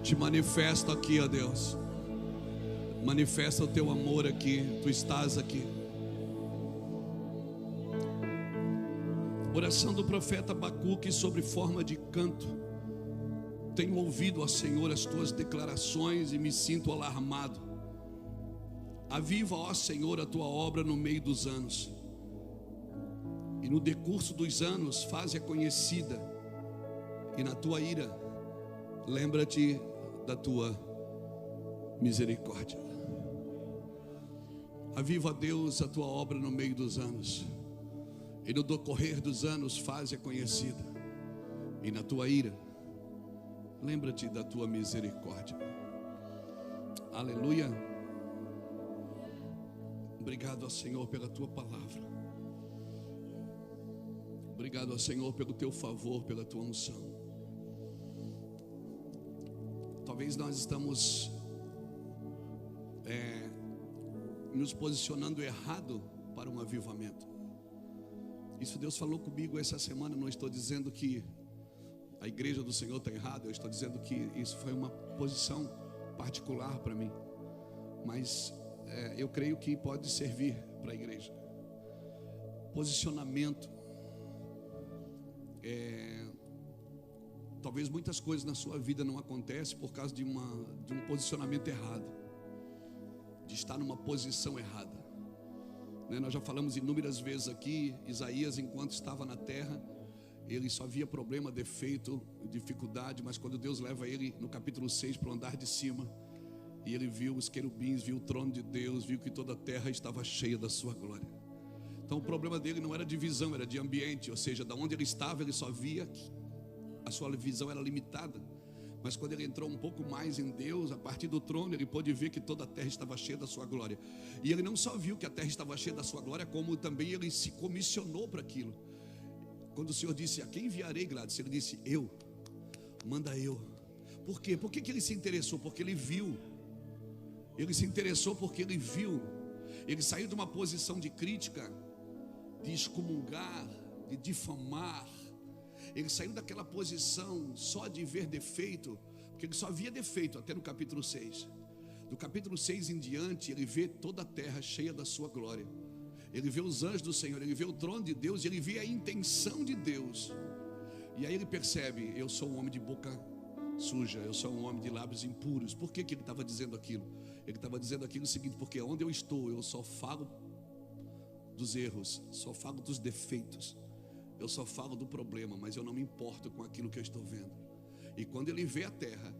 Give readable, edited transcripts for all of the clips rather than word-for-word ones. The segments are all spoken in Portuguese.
Te manifesta aqui, ó Deus. Manifesta o teu amor aqui. Tu estás aqui. Oração do profeta Abacuque sobre forma de canto. Tenho ouvido, ó Senhor, as tuas declarações e me sinto alarmado. Aviva, ó Senhor, a tua obra no meio dos anos. E no decurso dos anos, faze-a conhecida. E na tua ira, lembra-te da tua misericórdia. Aviva, Deus, a tua obra no meio dos anos. E no decorrer dos anos, faze-a conhecida. E na tua ira, lembra-te da tua misericórdia. Aleluia. Obrigado ao Senhor pela tua palavra. Obrigado ao Senhor pelo teu favor, pela tua unção. Talvez nós estamos nos posicionando errado para um avivamento. Isso Deus falou comigo essa semana. Não estou dizendo que a igreja do Senhor está errada. Eu estou dizendo que isso foi uma posição particular para mim. Mas eu creio que pode servir para a igreja. Posicionamento. Talvez muitas coisas na sua vida não acontecem por causa de um posicionamento errado, de estar numa posição errada. Nós já falamos inúmeras vezes aqui. Isaías, enquanto estava na terra, ele só via problema, defeito, dificuldade. Mas quando Deus leva ele no capítulo 6 para o andar de cima, e ele viu os querubins, viu o trono de Deus, viu que toda a terra estava cheia da sua glória. Então o problema dele não era de visão, era de ambiente. Ou seja, da onde ele estava, ele só via que a sua visão era limitada. Mas quando ele entrou um pouco mais em Deus, a partir do trono, ele pôde ver que toda a terra estava cheia da sua glória. E ele não só viu que a terra estava cheia da sua glória, como também ele se comissionou para aquilo. Quando o Senhor disse: a quem enviarei, Gladys? Ele disse: eu, manda eu. Por quê? Por que ele se interessou? Porque ele viu. Ele se interessou porque ele viu. Ele saiu de uma posição de crítica, de excomungar, de difamar. Ele saiu daquela posição só de ver defeito, porque ele só via defeito até no capítulo 6. Do capítulo 6 em diante, ele vê toda a terra cheia da sua glória. Ele vê os anjos do Senhor, ele vê o trono de Deus, ele vê a intenção de Deus. E aí ele percebe: eu sou um homem de boca suja, eu sou um homem de lábios impuros. Por que ele estava dizendo aquilo? Ele estava dizendo aquilo o seguinte: porque onde eu estou, eu só falo dos erros, só falo dos defeitos, eu só falo do problema, mas eu não me importo com aquilo que eu estou vendo. E quando ele vê a terra,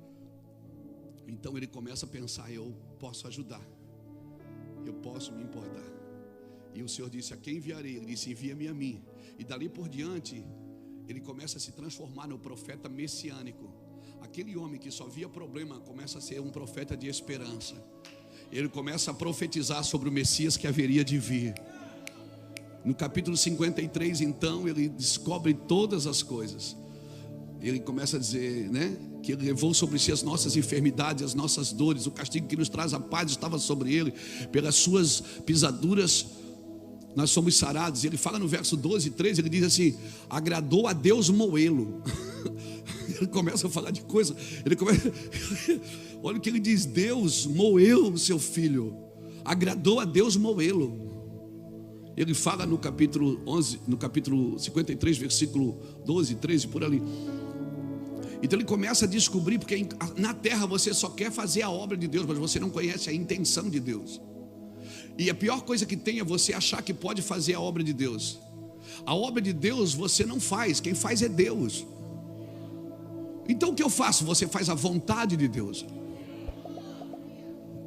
então ele começa a pensar: eu posso ajudar, eu posso me importar. E o Senhor disse: a quem enviarei? Ele disse: envia-me a mim. E dali por diante, ele começa a se transformar no profeta messiânico. Aquele homem que só via problema começa a ser um profeta de esperança. Ele começa a profetizar sobre o Messias que haveria de vir. No capítulo 53, então, ele descobre todas as coisas. Ele começa a dizer, que ele levou sobre si as nossas enfermidades, as nossas dores. O castigo que nos traz a paz estava sobre ele. Pelas suas pisaduras nós somos sarados. Ele fala no verso 12 e 13, ele diz assim: agradou a Deus moê-lo. Ele começa a falar de coisa. Olha o que ele diz: Deus moeu o seu filho. Agradou a Deus moê-lo. Ele fala no capítulo 11, no capítulo 53, versículo 12, 13, por ali. Então ele começa a descobrir, porque na terra você só quer fazer a obra de Deus, mas você não conhece a intenção de Deus. E a pior coisa que tem é você achar que pode fazer a obra de Deus. A obra de Deus você não faz, quem faz é Deus. Então o que eu faço? Você faz a vontade de Deus.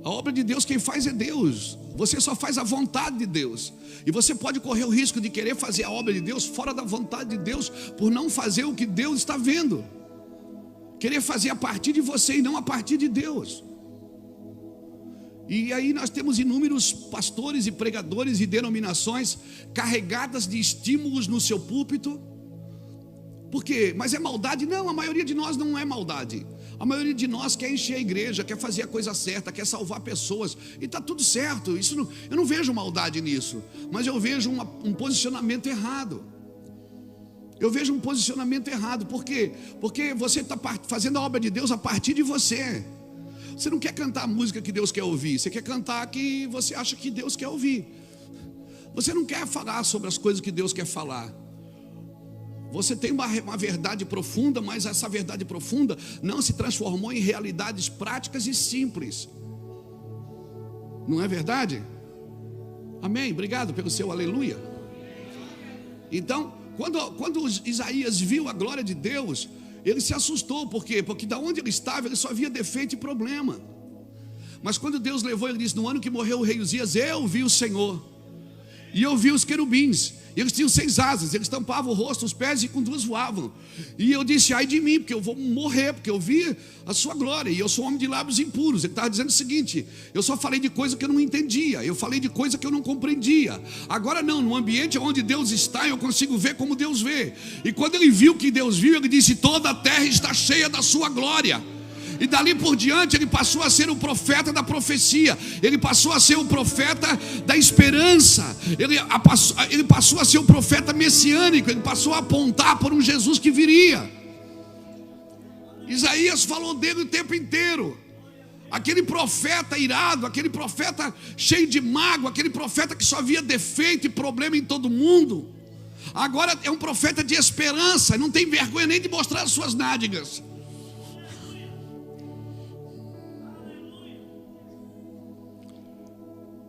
A obra de Deus quem faz é Deus. Você só faz a vontade de Deus. E você pode correr o risco de querer fazer a obra de Deus fora da vontade de Deus, por não fazer o que Deus está vendo. Querer fazer a partir de você e não a partir de Deus. E aí nós temos inúmeros pastores e pregadores e denominações carregadas de estímulos no seu púlpito. Por quê? Mas é maldade? Não, a maioria de nós não é maldade. A maioria de nós quer encher a igreja, quer fazer a coisa certa, quer salvar pessoas. E está tudo certo. Eu não vejo maldade nisso. Mas eu vejo um posicionamento errado. Eu vejo um posicionamento errado. Por quê? Porque você está fazendo a obra de Deus a partir de você. Você não quer cantar a música que Deus quer ouvir. Você quer cantar que você acha que Deus quer ouvir. Você não quer falar sobre as coisas que Deus quer falar. Você tem uma verdade profunda, mas essa verdade profunda não se transformou em realidades práticas e simples. Não é verdade? Amém? Obrigado pelo seu aleluia. Então, quando Isaías viu a glória de Deus, ele se assustou. Por quê? Porque da onde ele estava, ele só via defeito e problema. Mas quando Deus levou, ele disse: no ano que morreu o rei Uzias, eu vi o Senhor, e eu vi os querubins, e eles tinham 6 asas, eles tampavam o rosto, os pés, e com 2 voavam. E eu disse: ai de mim, porque eu vou morrer, porque eu vi a sua glória, e eu sou homem de lábios impuros. Ele estava dizendo o seguinte: eu só falei de coisa que eu não entendia, eu falei de coisa que eu não compreendia. Agora não, no ambiente onde Deus está, eu consigo ver como Deus vê. E quando ele viu que Deus viu, ele disse: toda a terra está cheia da sua glória. E dali por diante ele passou a ser o profeta da profecia. Ele passou a ser o profeta da esperança. Ele passou a ser o profeta messiânico. Ele passou a apontar por um Jesus que viria. Isaías falou dele o tempo inteiro. Aquele profeta irado, aquele profeta cheio de mágoa, aquele profeta que só via defeito e problema em todo mundo, agora é um profeta de esperança. Não tem vergonha nem de mostrar as suas nádegas.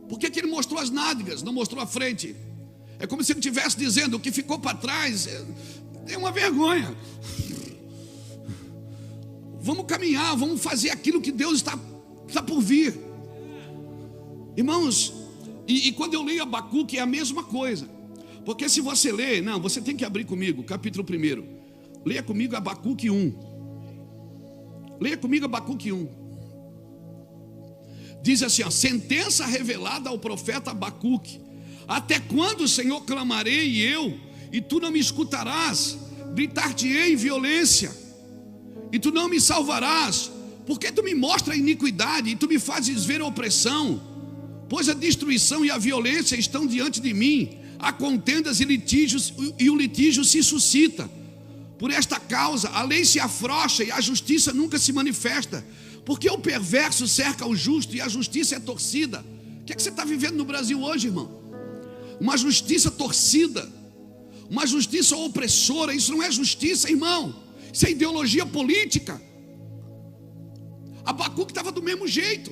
Por que ele mostrou as nádegas, não mostrou a frente? É como se ele estivesse dizendo: o que ficou para trás é uma vergonha. Vamos caminhar, vamos fazer aquilo que Deus está por vir. Irmãos, e quando eu leio Abacuque é a mesma coisa. Porque se você ler, não, você tem que abrir comigo, capítulo 1. Leia comigo Abacuque 1. Leia comigo Abacuque 1. Diz assim, ó: sentença revelada ao profeta Abacuque: até quando, Senhor, clamarei eu, e tu não me escutarás? Gritar-te-ei em violência, e tu não me salvarás? Porque tu me mostras a iniquidade, e tu me fazes ver a opressão? Pois a destruição e a violência estão diante de mim, há contendas e litígios, e o litígio se suscita. Por esta causa a lei se afrouxa e a justiça nunca se manifesta. Porque o perverso cerca o justo e a justiça é torcida. O que é que você está vivendo no Brasil hoje, irmão? Uma justiça torcida, uma justiça opressora. Isso não é justiça, irmão. Isso é ideologia política. Abacuque estava do mesmo jeito.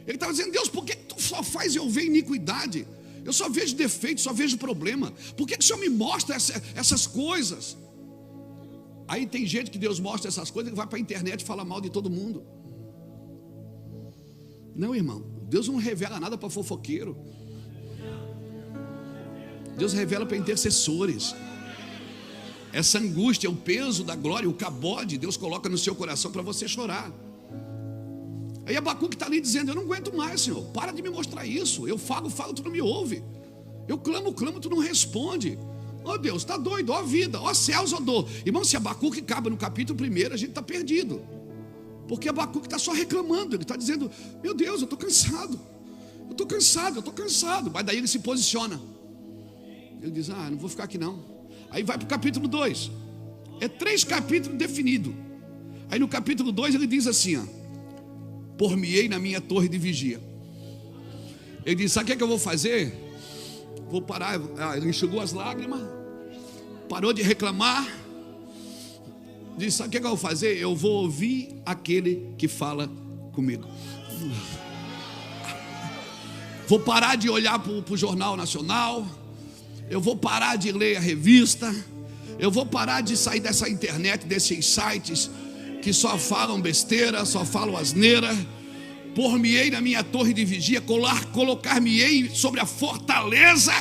Ele estava dizendo: Deus, por que tu só faz eu ver iniquidade? Eu só vejo defeito, só vejo problema. Por que o Senhor me mostra essas coisas? Aí tem gente que Deus mostra essas coisas e vai para a internet e fala mal de todo mundo. Não, irmão, Deus não revela nada para fofoqueiro. Deus revela para intercessores. Essa angústia, o peso da glória, o cabode, Deus coloca no seu coração para você chorar. Aí Abacuque está ali dizendo: eu não aguento mais, Senhor, para de me mostrar isso. Eu falo, tu não me ouve. Eu clamo, tu não responde. Oh Deus, está doido, ó vida, ó céus, ó dor. Irmão, se Abacuque cabe no capítulo 1, a gente está perdido. Porque Abacuque está só reclamando. Ele está dizendo: meu Deus, eu estou cansado. Eu estou cansado. Mas daí ele se posiciona. Ele diz: não vou ficar aqui não. Aí vai para o capítulo 2. É 3 capítulos definidos. Aí no capítulo 2 ele diz assim, ó: por-me-ei na minha torre de vigia. Ele diz: sabe o que eu vou fazer? Vou parar. Ele enxugou as lágrimas, parou de reclamar. Diz: sabe o que eu vou fazer? Eu vou ouvir aquele que fala comigo. Vou parar de olhar para o Jornal Nacional. Eu vou parar de ler a revista. Eu vou parar de sair dessa internet, desses sites que só falam besteira, só falam asneira. Por-me-ei na minha torre de vigia, colocar-me-ei sobre a fortaleza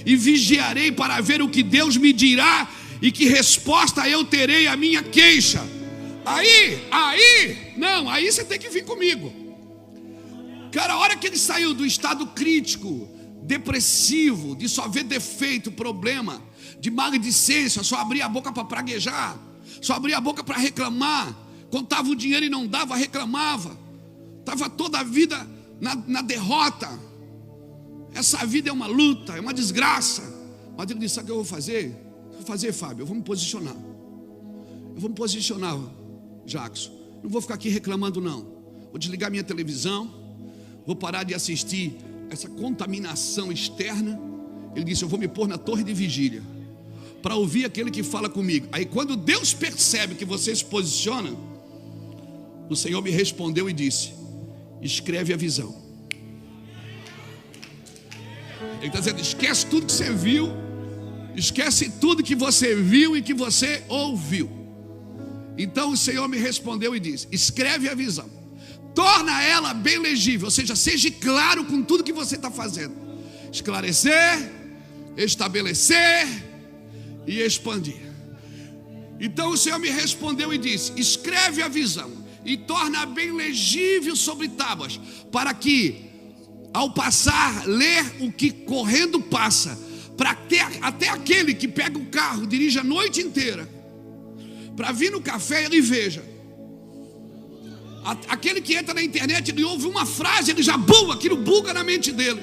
e vigiarei para ver o que Deus me dirá e que resposta eu terei à minha queixa. Aí você tem que vir comigo. Cara, a hora que ele saiu do estado crítico, depressivo, de só ver defeito, problema, de maledicência, só abria a boca para praguejar, só abria a boca para reclamar, contava o dinheiro e não dava, reclamava, estava toda a vida na derrota. Essa vida é uma luta, é uma desgraça. Mas ele disse: sabe o que eu vou fazer? vou fazer, Fábio? Eu vou me posicionar. Eu vou me posicionar, Jackson. Não vou ficar aqui reclamando, não. Vou desligar minha televisão. Vou parar de assistir essa contaminação externa. Ele disse: eu vou me pôr na torre de vigília para ouvir aquele que fala comigo. Aí quando Deus percebe que você se posiciona, o Senhor me respondeu e disse: escreve a visão. Ele está dizendo: esquece tudo que você viu, esquece tudo que você viu e que você ouviu. Então o Senhor me respondeu e disse: escreve a visão, torna ela bem legível, ou seja, seja claro com tudo que você está fazendo. Esclarecer, estabelecer e expandir. Então o Senhor me respondeu e disse: escreve a visão e torna bem legível sobre tábuas, para que ao passar, ler o que correndo passa, para até aquele que pega o carro, dirige a noite inteira, para vir no café, ele veja. Aquele que entra na internet, ele ouve uma frase, ele já aquilo buga na mente dele.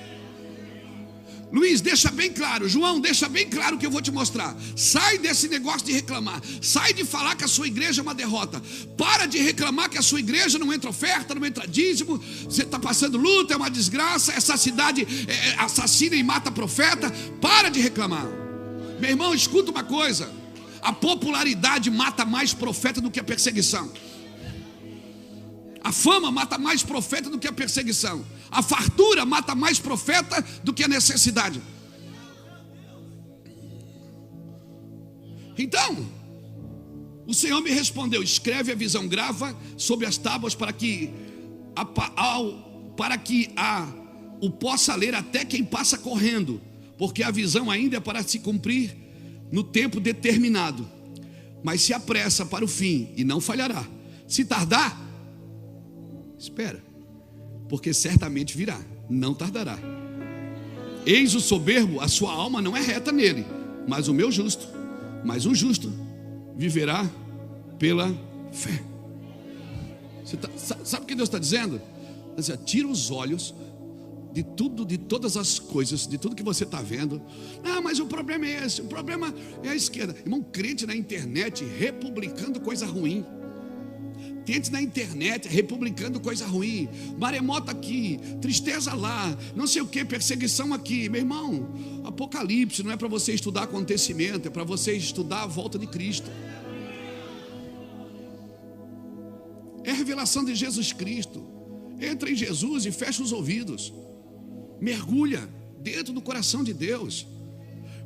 Luiz, deixa bem claro, João, deixa bem claro o que eu vou te mostrar. Sai desse negócio de reclamar. Sai de falar que a sua igreja é uma derrota. Para de reclamar que a sua igreja não entra oferta, não entra dízimo. Você está passando luta, é uma desgraça. Essa cidade assassina e mata profeta. Para de reclamar. Meu irmão, escuta uma coisa: a popularidade mata mais profeta do que a perseguição. A fama mata mais profeta do que a perseguição. A fartura mata mais profeta do que a necessidade. Então, o Senhor me respondeu: escreve a visão, grava sobre as tábuas, para que o possa ler até quem passa correndo, porque a visão ainda é para se cumprir no tempo determinado. Mas se apressa para o fim e não falhará. Se tardar, espera, porque certamente virá, não tardará. Eis o soberbo, a sua alma não é reta nele, mas o justo viverá pela fé. Sabe o que Deus está dizendo? Tira os olhos de tudo, de todas as coisas, de tudo que você está vendo. Ah, mas o problema é esse, o problema é a esquerda. Irmão, crente na internet republicando coisa ruim. Crente na internet republicando coisa ruim, maremota aqui, tristeza lá, não sei o que, perseguição aqui. Meu irmão, Apocalipse não é para você estudar acontecimento, é para você estudar a volta de Cristo. É a revelação de Jesus Cristo. Entra em Jesus e fecha os ouvidos, mergulha dentro do coração de Deus.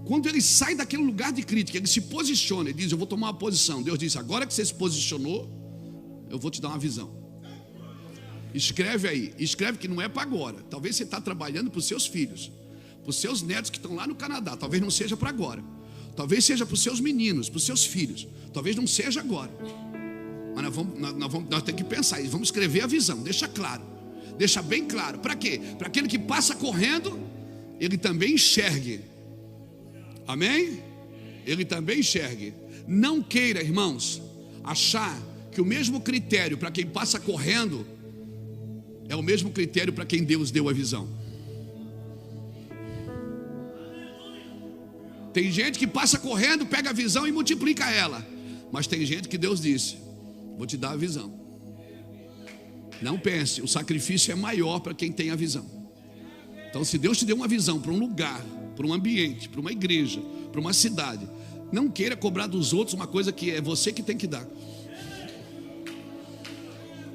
Quando ele sai daquele lugar de crítica, ele se posiciona, ele diz: eu vou tomar uma posição. Deus diz: agora que você se posicionou, eu vou te dar uma visão. Escreve aí, escreve que não é para agora. Talvez você está trabalhando para os seus filhos, para os seus netos que estão lá no Canadá. Talvez não seja para agora. Talvez seja para os seus meninos, para os seus filhos. Talvez não seja agora. Mas nós temos que pensar isso. Vamos escrever a visão, deixa claro, deixa bem claro. Para quê? Para aquele que passa correndo, ele também enxergue. Amém? Ele também enxergue. Não queira, irmãos, achar que o mesmo critério para quem passa correndo é o mesmo critério para quem Deus deu a visão. Tem gente que passa correndo, pega a visão e multiplica ela. Mas tem gente que Deus disse: vou te dar a visão. Não pense, o sacrifício é maior para quem tem a visão. Então, se Deus te deu uma visão para um lugar, para um ambiente, para uma igreja, para uma cidade, não queira cobrar dos outros uma coisa que é você que tem que dar.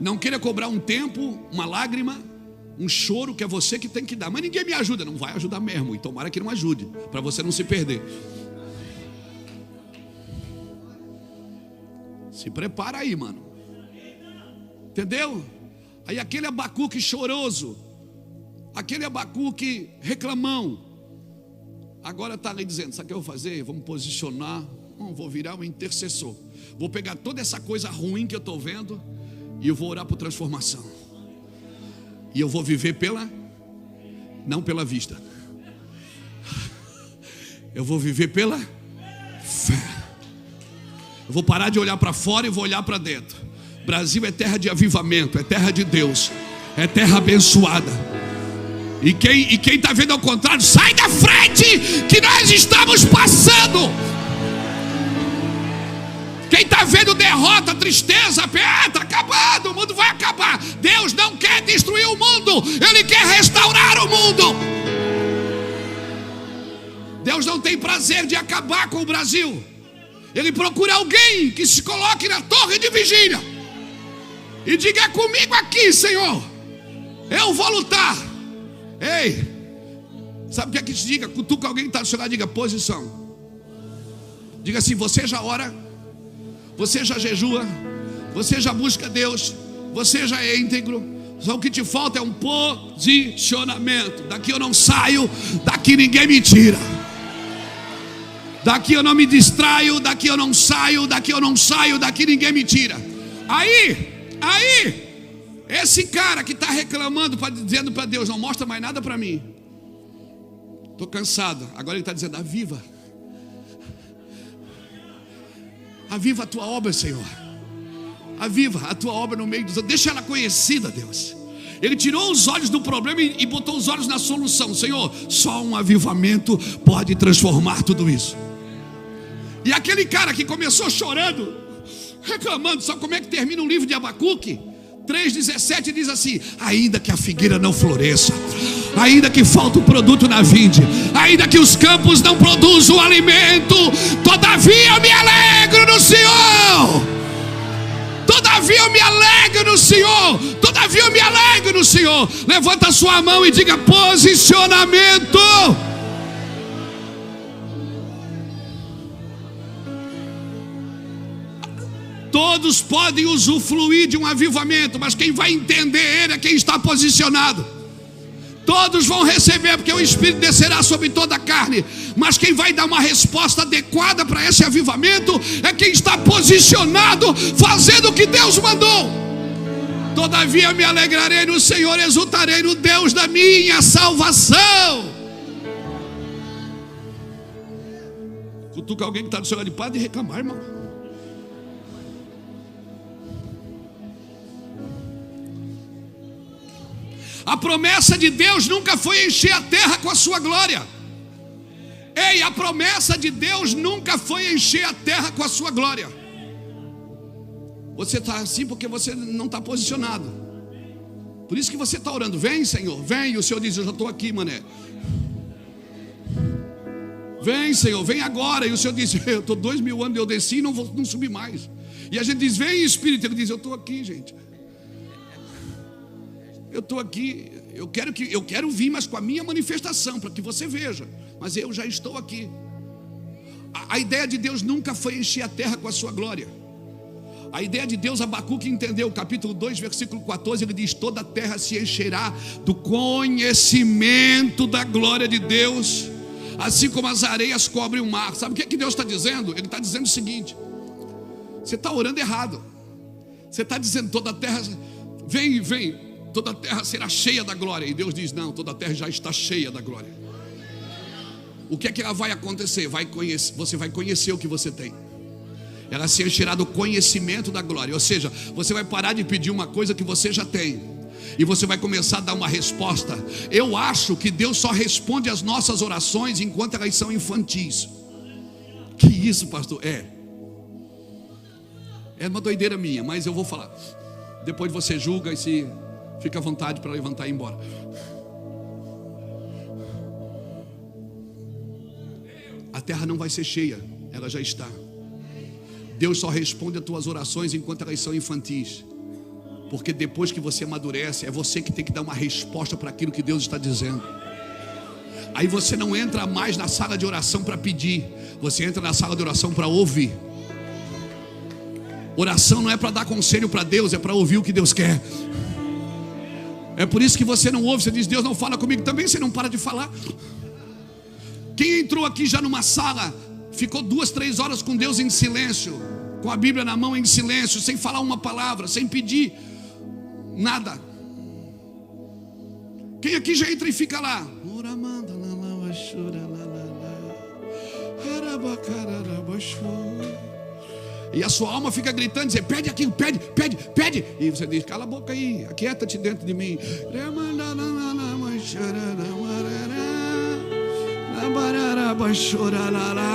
Não queira cobrar um tempo, uma lágrima, um choro que é você que tem que dar. Mas ninguém me ajuda. Não vai ajudar mesmo. E tomara que não ajude, para você não se perder. Se prepara aí, mano. Entendeu? Aí aquele Abacuque choroso, aquele Abacuque reclamão, agora está ali dizendo: sabe o que eu vou fazer? Vou me posicionar, vou virar um intercessor. Vou pegar toda essa coisa ruim que eu estou vendo e eu vou orar por transformação. E eu vou viver não pela vista. Eu vou viver pela fé. Eu vou parar de olhar para fora e vou olhar para dentro. Brasil é terra de avivamento, é terra de Deus, é terra abençoada. E quem está vendo ao contrário, sai da frente, que nós estamos passando. Quem está vendo derrota, tristeza, está acabado, o mundo vai acabar. Deus não quer destruir o mundo, Ele quer restaurar o mundo. Deus não tem prazer de acabar com o Brasil. Ele procura alguém que se coloque na torre de vigília e diga: é comigo aqui, Senhor, eu vou lutar. Ei, sabe o que é que te diga? Cutuca alguém que está do seu lado, diga: posição. Diga assim: você já ora, você já jejua, você já busca Deus, você já é íntegro. Só o que te falta é um posicionamento. Daqui eu não saio, daqui ninguém me tira. Daqui eu não me distraio, daqui eu não saio, daqui eu não saio, daqui ninguém me tira. Aí, esse cara que está reclamando, dizendo para Deus: não mostra mais nada para mim, estou cansado. Agora ele está dizendo: aviva a tua obra, Senhor. Aviva a tua obra no meio dos outros. Deixa ela conhecida, Deus. Ele tirou os olhos do problema e botou os olhos na solução. Senhor, só um avivamento pode transformar tudo isso. E aquele cara que começou chorando, reclamando, sabe como é que termina o livro de Abacuque? 3,17 diz assim: ainda que a figueira não floresça, ainda que falte o produto na vinde, ainda que os campos não produzam o alimento, todavia eu me alegro no Senhor. Todavia eu me alegro no Senhor. Todavia eu me alegro no Senhor. Levanta a sua mão e diga: posicionamento. Todos podem usufruir de um avivamento, mas quem vai entender ele é quem está posicionado. Todos vão receber, porque o Espírito descerá sobre toda a carne, mas quem vai dar uma resposta adequada para esse avivamento é quem está posicionado, fazendo o que Deus mandou. Todavia me alegrarei no Senhor, exultarei no Deus da minha salvação. Cutuca alguém que está do seu lado de pá de reclamar, irmão. A promessa de Deus nunca foi encher a terra com a sua glória. Ei, a promessa de Deus nunca foi encher a terra com a sua glória. Você está assim porque você não está posicionado. Por isso que você está orando: vem, Senhor, vem. E o Senhor diz: eu já estou aqui, mané. Vem, Senhor, vem agora. E o Senhor diz: eu estou 2000 anos, eu desci e não subi mais. E a gente diz: vem, Espírito. Ele diz: eu estou aqui, gente. Eu estou aqui, eu quero vir, mas com a minha manifestação, para que você veja. Mas eu já estou aqui. A ideia de Deus nunca foi encher a terra com a sua glória. A ideia de Deus, Abacuque entendeu, capítulo 2, versículo 14, ele diz: toda a terra se encherá do conhecimento da glória de Deus, assim como as areias cobrem o mar. Sabe o que é que Deus está dizendo? Ele está dizendo o seguinte: você está orando errado. Você está dizendo: toda a terra, vem, toda a terra será cheia da glória. E Deus diz: não, toda a terra já está cheia da glória. O que é que ela vai acontecer? Você vai conhecer o que você tem. Ela se encherá do conhecimento da glória. Ou seja, você vai parar de pedir uma coisa que você já tem, e você vai começar a dar uma resposta. Eu acho que Deus só responde às nossas orações enquanto elas são infantis. Que isso, pastor? É uma doideira minha, mas eu vou falar. Depois você julga e se fica à vontade para levantar e ir embora. A terra não vai ser cheia, ela já está. Deus só responde às tuas orações enquanto elas são infantis, porque depois que você amadurece, é você que tem que dar uma resposta para aquilo que Deus está dizendo. Aí você não entra mais na sala de oração para pedir, você entra na sala de oração para ouvir. Oração não é para dar conselho para Deus, é para ouvir o que Deus quer. É por isso que você não ouve, você diz: Deus não fala comigo também, você não para de falar. Quem entrou aqui já numa sala, ficou 2, 3 horas com Deus em silêncio, com a Bíblia na mão em silêncio, sem falar uma palavra, sem pedir nada? Quem aqui já entra e fica lá? E a sua alma fica gritando, dizendo: pede aquilo, pede. E você diz: cala a boca aí, aquieta-te dentro de mim.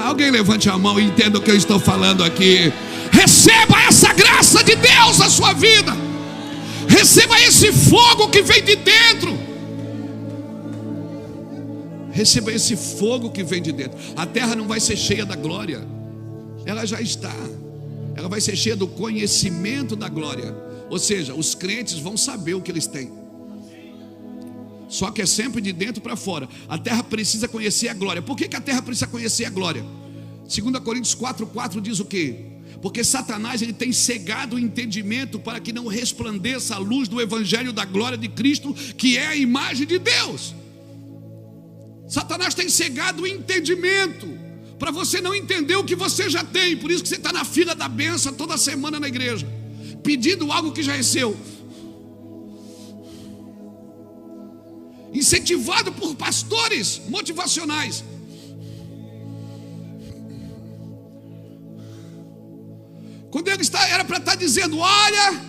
Alguém levante a mão e entenda o que eu estou falando aqui. Receba essa graça de Deus na sua vida. Receba esse fogo que vem de dentro. Receba esse fogo que vem de dentro. A terra não vai ser cheia da glória, ela já está. Ela vai ser cheia do conhecimento da glória. Ou seja, os crentes vão saber o que eles têm. Só que é sempre de dentro para fora. A terra precisa conhecer a glória. Por que a terra precisa conhecer a glória? 2 Coríntios 4:4 diz o quê? Porque Satanás, ele tem cegado o entendimento para que não resplandeça a luz do evangelho da glória de Cristo, que é a imagem de Deus. Satanás tem cegado o entendimento para você não entender o que você já tem. Por isso que você está na fila da bênção toda semana na igreja, pedindo algo que já é seu, incentivado por pastores motivacionais. Quando ele era para estar dizendo: olha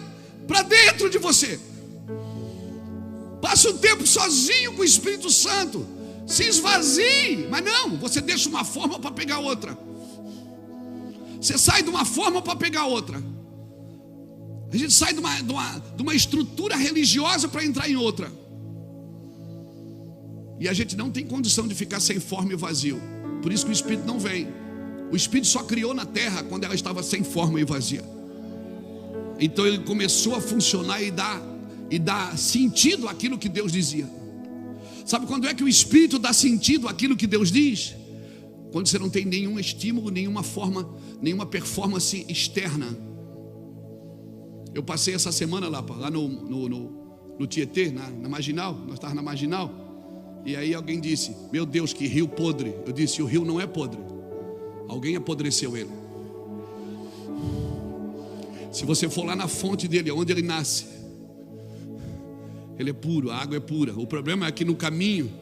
para dentro de você, passe um tempo sozinho com o Espírito Santo, se esvazie. Mas não, você deixa uma forma para pegar outra. Você sai de uma forma para pegar outra. A gente sai de uma estrutura religiosa para entrar em outra. E a gente não tem condição de ficar sem forma e vazio. Por isso que o Espírito não vem. O Espírito só criou na terra quando ela estava sem forma e vazia. Então ele começou a funcionar e dar sentido àquilo que Deus dizia. Sabe quando é que o Espírito dá sentido àquilo que Deus diz? Quando você não tem nenhum estímulo, nenhuma forma, nenhuma performance externa. Eu passei essa semana lá no Tietê, na Marginal. Nós estávamos na Marginal. E aí alguém disse: meu Deus, que rio podre. Eu disse: o rio não é podre, alguém apodreceu ele. Se você for lá na fonte dele, onde ele nasce, ele é puro, a água é pura. O problema é que no caminho,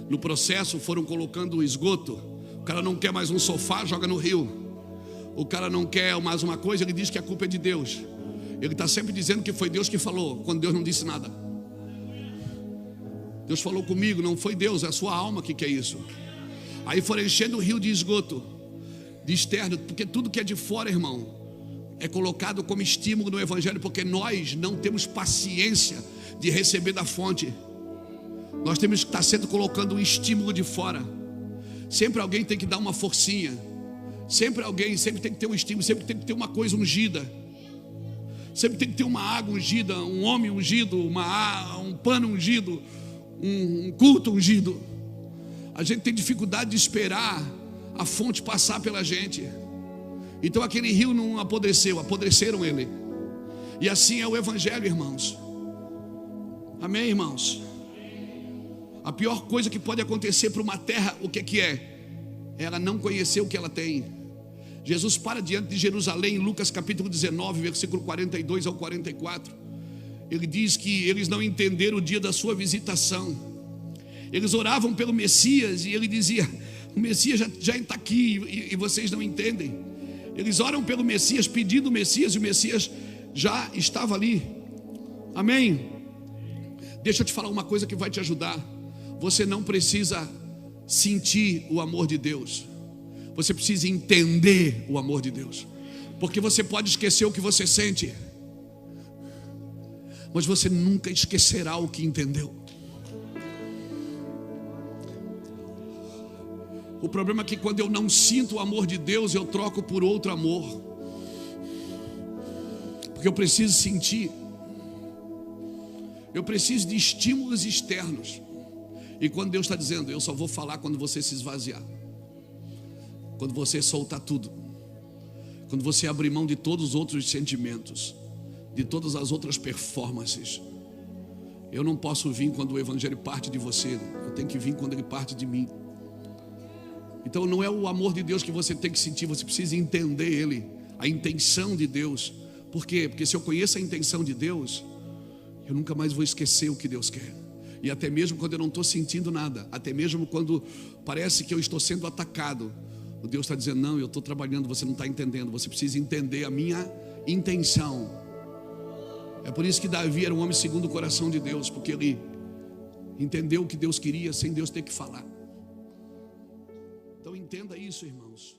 no processo, foram colocando o esgoto. O cara não quer mais um sofá, joga no rio. O cara não quer mais uma coisa, ele diz que a culpa é de Deus. Ele está sempre dizendo que foi Deus que falou, quando Deus não disse nada. Deus falou comigo, não foi Deus, é a sua alma que quer isso. Aí foram enchendo o rio de esgoto, de externo, porque tudo que é de fora, irmão, é colocado como estímulo no evangelho, porque nós não temos paciência de receber da fonte. Nós temos que estar sempre colocando um estímulo de fora. Sempre alguém tem que dar uma forcinha. Sempre tem que ter um estímulo, sempre tem que ter uma coisa ungida. Sempre tem que ter uma água ungida, um homem ungido, um pano ungido, um culto ungido. A gente tem dificuldade de esperar a fonte passar pela gente. Então aquele rio não apodreceu, apodreceram ele. E assim é o evangelho, irmãos. Amém, irmãos? A pior coisa que pode acontecer para uma terra, o que é? Ela não conhecer o que ela tem. Jesus para diante de Jerusalém, em Lucas capítulo 19, versículo 42 ao 44. Ele diz que eles não entenderam o dia da sua visitação. Eles oravam pelo Messias e ele dizia: o Messias já está aqui e vocês não entendem. Eles oram pelo Messias, pedindo o Messias, e o Messias já estava ali. Amém? Deixa eu te falar uma coisa que vai te ajudar. Você não precisa sentir o amor de Deus, você precisa entender o amor de Deus. Porque você pode esquecer o que você sente, mas você nunca esquecerá o que entendeu. O problema é que quando eu não sinto o amor de Deus, eu troco por outro amor, porque eu preciso sentir. Eu preciso de estímulos externos. E quando Deus está dizendo: eu só vou falar quando você se esvaziar, quando você soltar tudo, quando você abrir mão de todos os outros sentimentos, de todas as outras performances. Eu não posso vir quando o evangelho parte de você, eu tenho que vir quando ele parte de mim. Então não é o amor de Deus que você tem que sentir, você precisa entender ele, a intenção de Deus. Por quê? Porque se eu conheço a intenção de Deus, eu nunca mais vou esquecer o que Deus quer. E até mesmo quando eu não estou sentindo nada, até mesmo quando parece que eu estou sendo atacado, o Deus está dizendo: não, eu estou trabalhando, você não está entendendo. Você precisa entender a minha intenção. É por isso que Davi era um homem segundo o coração de Deus, porque ele entendeu o que Deus queria sem Deus ter que falar. Então entenda isso, irmãos.